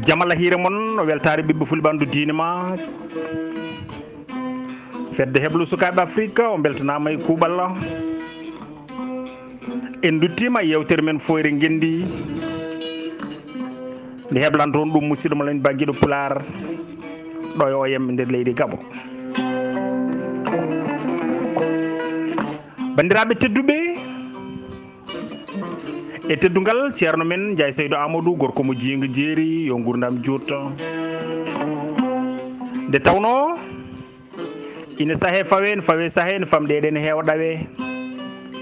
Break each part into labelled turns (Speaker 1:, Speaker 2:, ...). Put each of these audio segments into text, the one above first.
Speaker 1: jamala hiire mon no weltare ɓiɓɓe fulɓandu diine ma fedde heblu sukaɓe afrique o beltanama e kuuɓalla en duttima yewtere men foyre gendi nde heblan toon ɗum musidɗo mo len bagguiɗo pular ɗo e OM nder leydi Gabon. bandiraɓe tedduɓe e teddugal ceerno men Ndiaye Seydou Amadou gorko mo jiiga jeeri yo gurdam jurta nde tawno ina saahe fawe ne fawe saahe ne famɗeɗe ne heewa ɗawe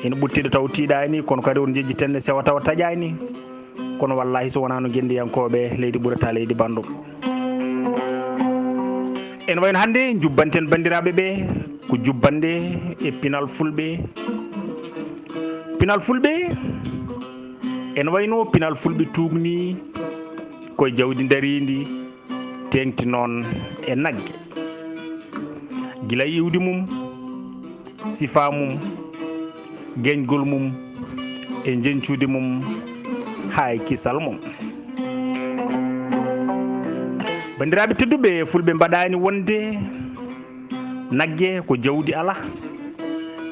Speaker 1: ene ɓuttiɗo taw tiiɗani kono kadi on jejjitenne sewa tawa taƴani kono wallahi so wonano guendiyankoɓe leydi ɓurata leydi bandum en wayno hannde jubbanten bandiraɓe ɓe ko jubbande e pinal fulɓe en wayno pinal fulɓe tugni koye jawdi daridi tengti noon e nagge gila iwdi mum sifa mum gueñgol mum e jencude mum ha e kisal mum. bandiraɓe tedduɓe fulɓe mbaɗani wonde nagge ko jawdi ala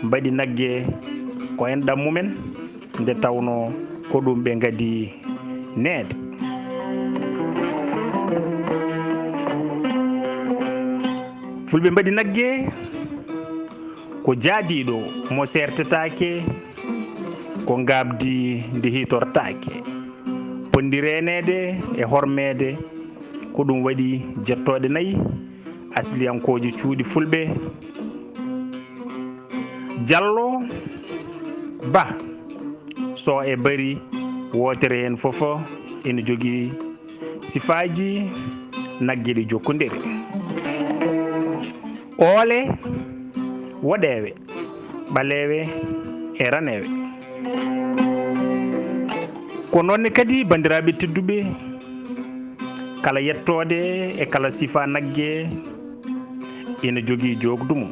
Speaker 1: mbaɗi nagge ko enɗam mumen nde tawno ko ɗum ɓe gadi neede fulɓe mbaɗi nagge ko jaadiɗo mo sertetake ko gabdi nde hitortake pondi renede e hormede ko ɗum waɗi jettoɗe nayyi asliyankoji cuuɗi fulɓe Diallo Ba so e bari wotere hen foof ene jogui sifaji nagge ɗe jokkodiri oole woɗewe ɓalewe e ranewe ko nonne kadi bandiraɓe tedduɓe kala yettode e kala sifa nagge ene jogui jogdumum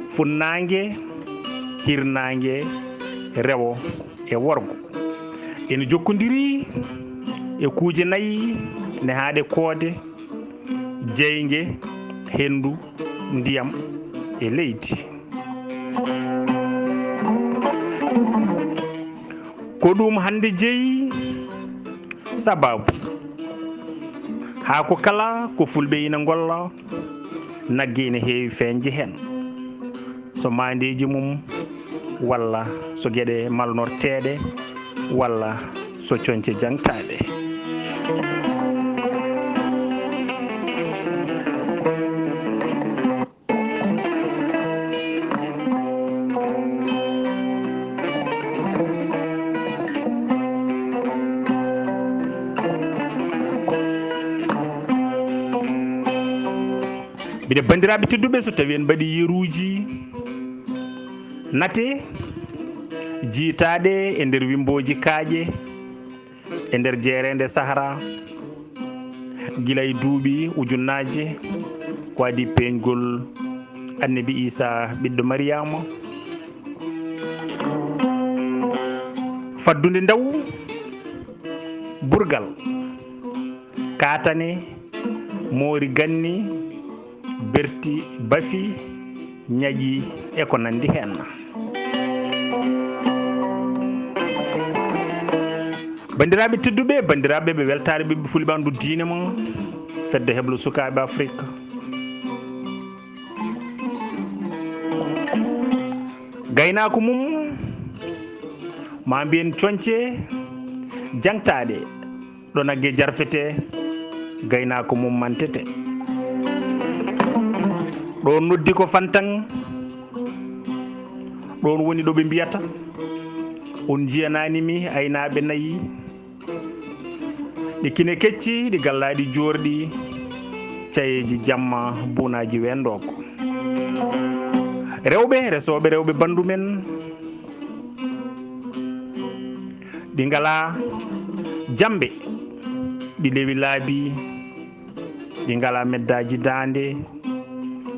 Speaker 1: funnague hirnague rewo e worgo ene jokkodiri e kuuje nayyi ne haaɗe koode jeygue hendu ndiyam e leydi ko ɗum hande jeeyi sababu ha ko kala ko fulɓe ina golla nagge ene heewi feñje hen so mandeji mum walla so gueɗe malnorteɗe walla so coñce jangtaɗe mbiɗe bandiraɓe tedduɓe so tawi en mbaɗi yeruji nate jiitaɗe e nder wimboji kaaƴe e nder jeerede Sahara gila e duuɓi ujunnaje ko adi peñgol annabi Isa ɓiɗɗo Mariama faddude ndaw burgal katane moori ganni berti bafi ñaƴi e ko nandi hen bandiraɓe tedduɓe bandiraɓe ɓe weltare ɓiɓɓe fulɓandu diine mon fedde heblo sukaɓe Afrique gaynako mum ma mbiyen coñce jangtaɗe ɗo nagge jarfete gaynako mum mantete ɗon noddi ko fantan ɗon woni ɗo ɓe mbiyata on jiyananimi aynaɓe nayyi ɗi kine kecci ɗi gallaɗi jorɗi cayeji jamma buunaji wendoko rewɓe resoɓe rewɓe bandu men ɗi ngala jambe ɗi lewi laabi ɗi ngala meddaji dande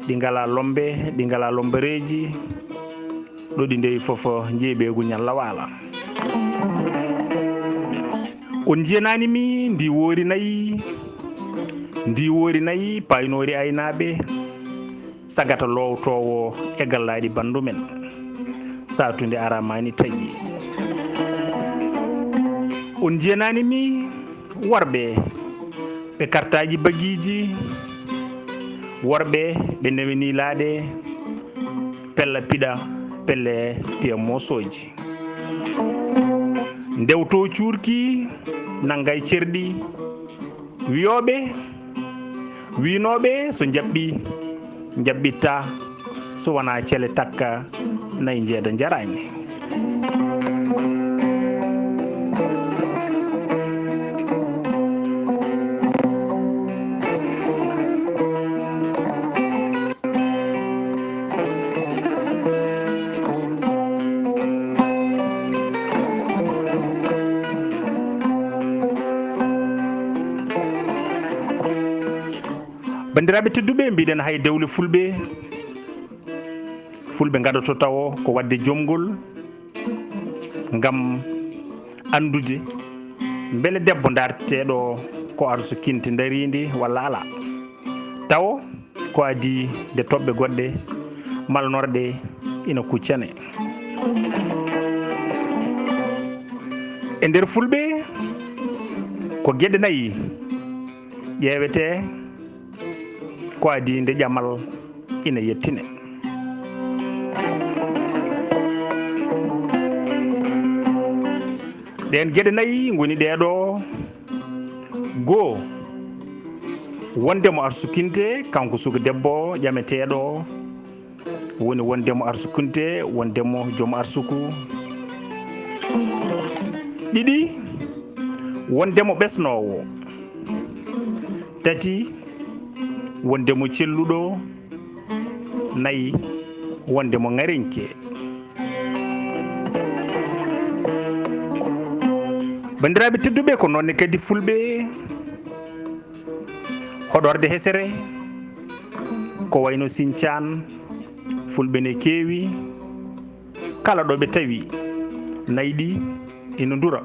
Speaker 1: ɗi ngala lombe ɗi ngala lombereji ɗo ɗi ndewi foof jeeɓegu ñalla waala on jenani mi ndi woori nayi paynori aynaaɓe sagata lowtowo e gallaɗi bandu men satunde aramani taƴi on jenani mi worɓe ɓe kartaji bagiji worɓe ɓe newini laaɗe pella piɗa pelle piya mosoji ndewto cuurki naggay cerɗi winoɓe so jaɓɓitta so wona cele takka nayi jeeda jarani bandiraɓe tedduɓe mbiɗen hay dewle fulɓe gaɗoto tawo ko wadde jomgol ngam andude beele debbo darteteɗo ko arsu kinte daridi walla ala taw ko adi nde toɓɓe goɗɗe malnorɗe ina kuccane e nder fulɓe ko gueɗe nayyi ƴeewete ko adi nde ƴamal ina yettine ɗen gueɗe nayyi goni ɗeɗo goo wondemo arsukinte kanko suka debbo ƴameteɗo woni wondemo arsukinte wondemo joom arsuku ɗiɗi wondemo ɓesnowo tati wondemo celluɗo nayyi wondemo ŋarenke bandiraɓe tedduɓe ko nonne kadi fulɓe hoɗorde hesere ko wayno Sinthiane fulɓe ne keewi kala ɗo ɓe tawi nayyi ɗi ina dura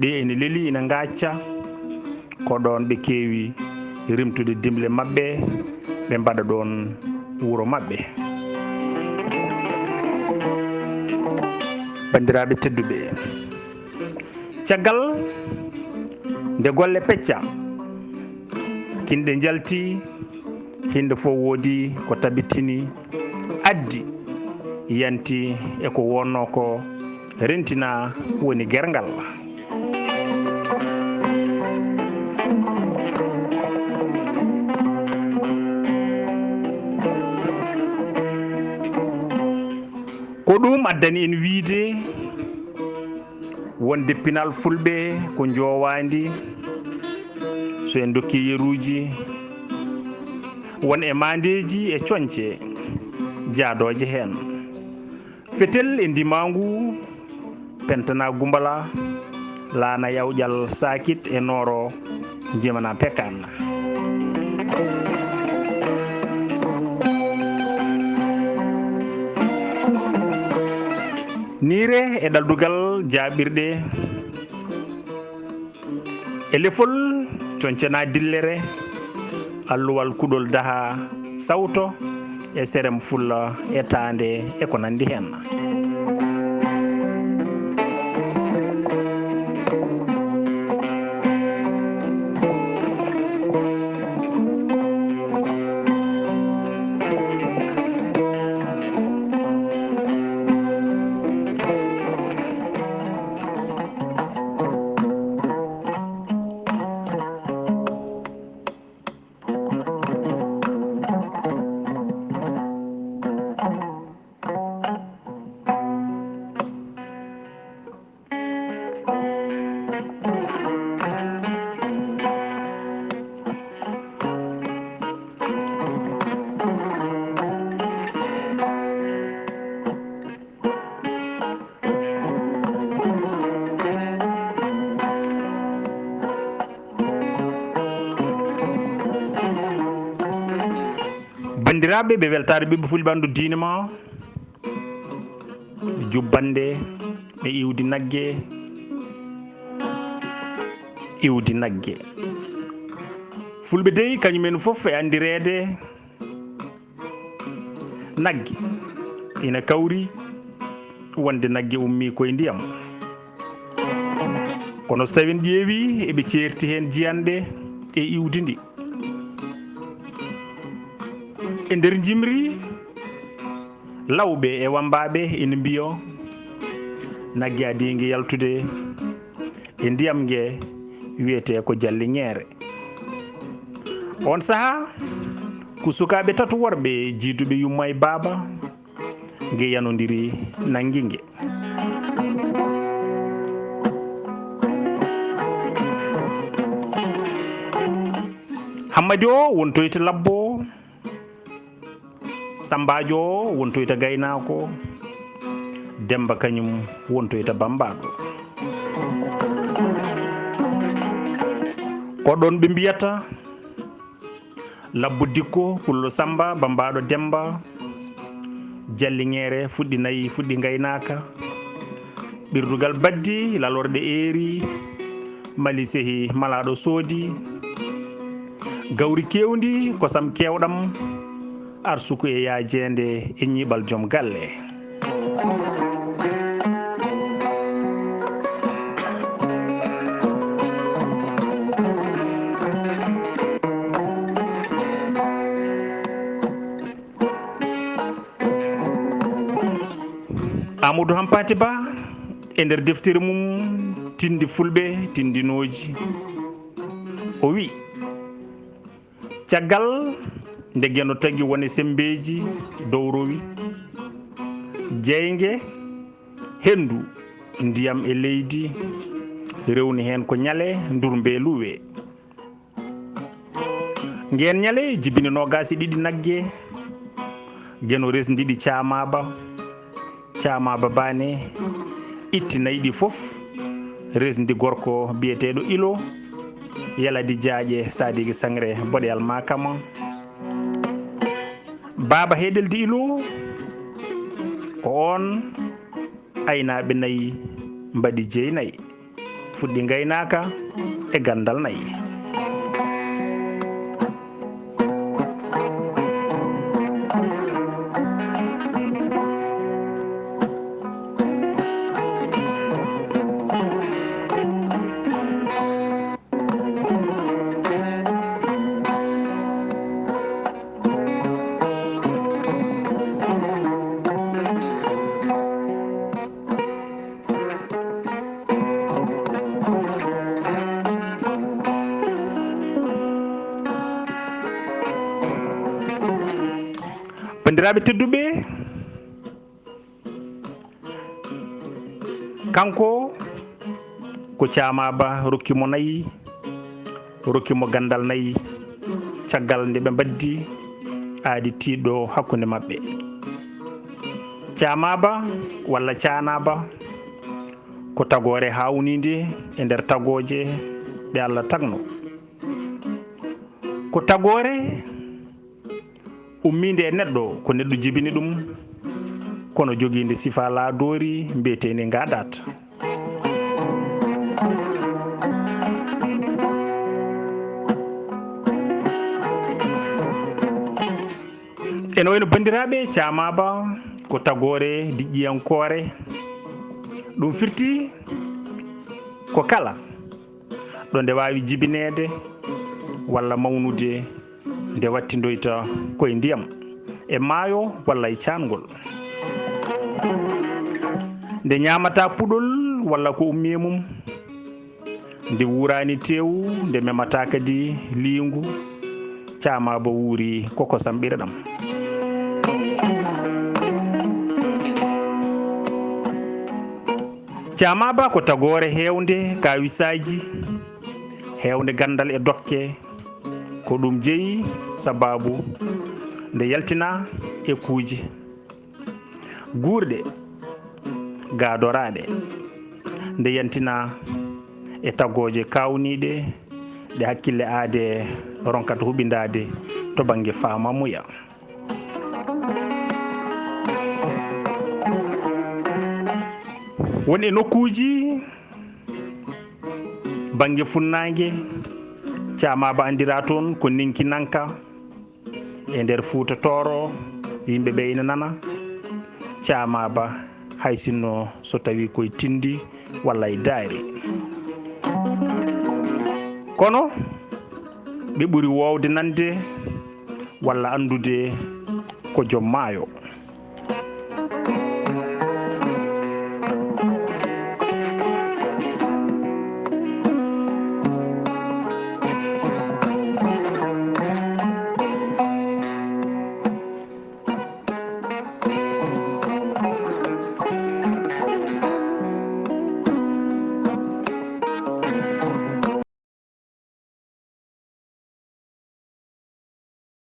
Speaker 1: ɗi ina leeli ina gacca ko ɗon ɓe keewi rimtude dimle maɓɓe ɓe mbaɗa ɗon wuro maɓɓe bandiraɓe tedduɓe caggal nde golle pecca kinɗe jalti hinde fof woodi ko tabitini addi yanti e ko wonno ko rentina woni gergal ko ɗum addani en wiide wonde pinal fulɓe ko jowandi so en dokki yeruji won e mandeji e coñce jaadoje hen fetel e ndimangu pentana gumbala laana yawƴal sakit e nooro jimana pekan niire e ɗaldugal jaɓirɗe e lefol coñcana dillere alluwal kuɗol daha sawto e serem fulla e tande e ko nandi hen bandiraɓe ɓe weltare ɓiɓɓe fulɓe andu diine ma jubbande e iwdi nagge iwdi nagge. Fulɓe dey kañumen fof e andireede nagge ina kawri wonde nagge ummi koye ndiyam, kono so tawi en ƴeewi eɓe ceerti heen jiyanɗe e iwdi ndi. E nder jimri lawɓe e wambaɓe ina mbiyo nagge adingue yaltude e ndiyam ngue wiyete ko jalliŋeere. On saaha ko sukaɓe tatu worɓe jiiduɓe yumma e baaba ngue yanodiri nanggue ngue. Hammadi o wontoyta labbo, Sambajo o wontoyta gaynako, Demba kañum wontoyta bambaɗo. Koɗon ɓe mbiyata labbo Dikko pullo Samba, bambaɗo Demba, jalliŋeere fuɗɗi nayi fuɗɗi gaynaka, ɓirdugal baddi lalorɗe eeri, mali sehi malaɗo soodi, gawri kewndi kosam kewɗam, arsuku e yaajede e ñiiɓal joom galle. Amadou Hampati Ba e nder deftere mum tindi fulɓe tindinoji o wi caggal nde geno tagui woni sembeji dow rowi, jeygue hendu ndiyam e leydi rewni hen ko ñale durmbe luwe. Nguen ñale jibini nogas e ɗiɗi nagge geno resdiɗi camaba bane itti nayyi ɗi foof resdi gorko biyeteɗo Ilo yaladi jaaƴe Sadiki Sangre boɗeyal makama. Baba heɗeldi Ilo ko on aynaɓe nayyi mbaɗi jeynayi fuɗɗi gaynaka e gandal nayyi. Bandiraɓe tedduɓe, kanko ko camaba rokkimo nayyi, rokkimo gandal nayyi caggal nde ɓe mbaddi aadi tiɗɗo hakkude mabɓe. Camaba walla canaba ko tagore hawnide e nder tagoje ɗe Allah tagno, ko tagore ummide e neɗɗo ko neɗɗo jibini ɗum kono joguinde sifa laadori mbiyeteni ngaɗat. ene wayno bandiraɓe camaba ko tagore diƴƴiyankore, ɗum firti ko kala ɗo nde wawi jibinede walla mawnude nde wattindoyta koye ndiyam e maayo walla e caangol, nde ñamata puɗol walla ko ummi e mum, nde wurani tewu, nde memata kadi liingu, camaba wuuri ko kosam ɓirɗam. Camaba ko tagore hewnde kawisaji, hewnde gandal e dokke, ko ɗum jeeyi sababu nde yaltina e kuuji guurɗe gadoraɗe, nde yantina e tagoje kawniɗe ɗe hakkille aade ronkata huɓindade to banggue famamuya. woni e nokkuji bange funnaange Caamaba andira toon ko ninki nanka e nder Fuuta Tooro yimɓe ɓe ina nana Caamaba hay sinno so tawi koye tindi walla e daari kono ɓe ɓuri wowde nande walla andude ko joom maayo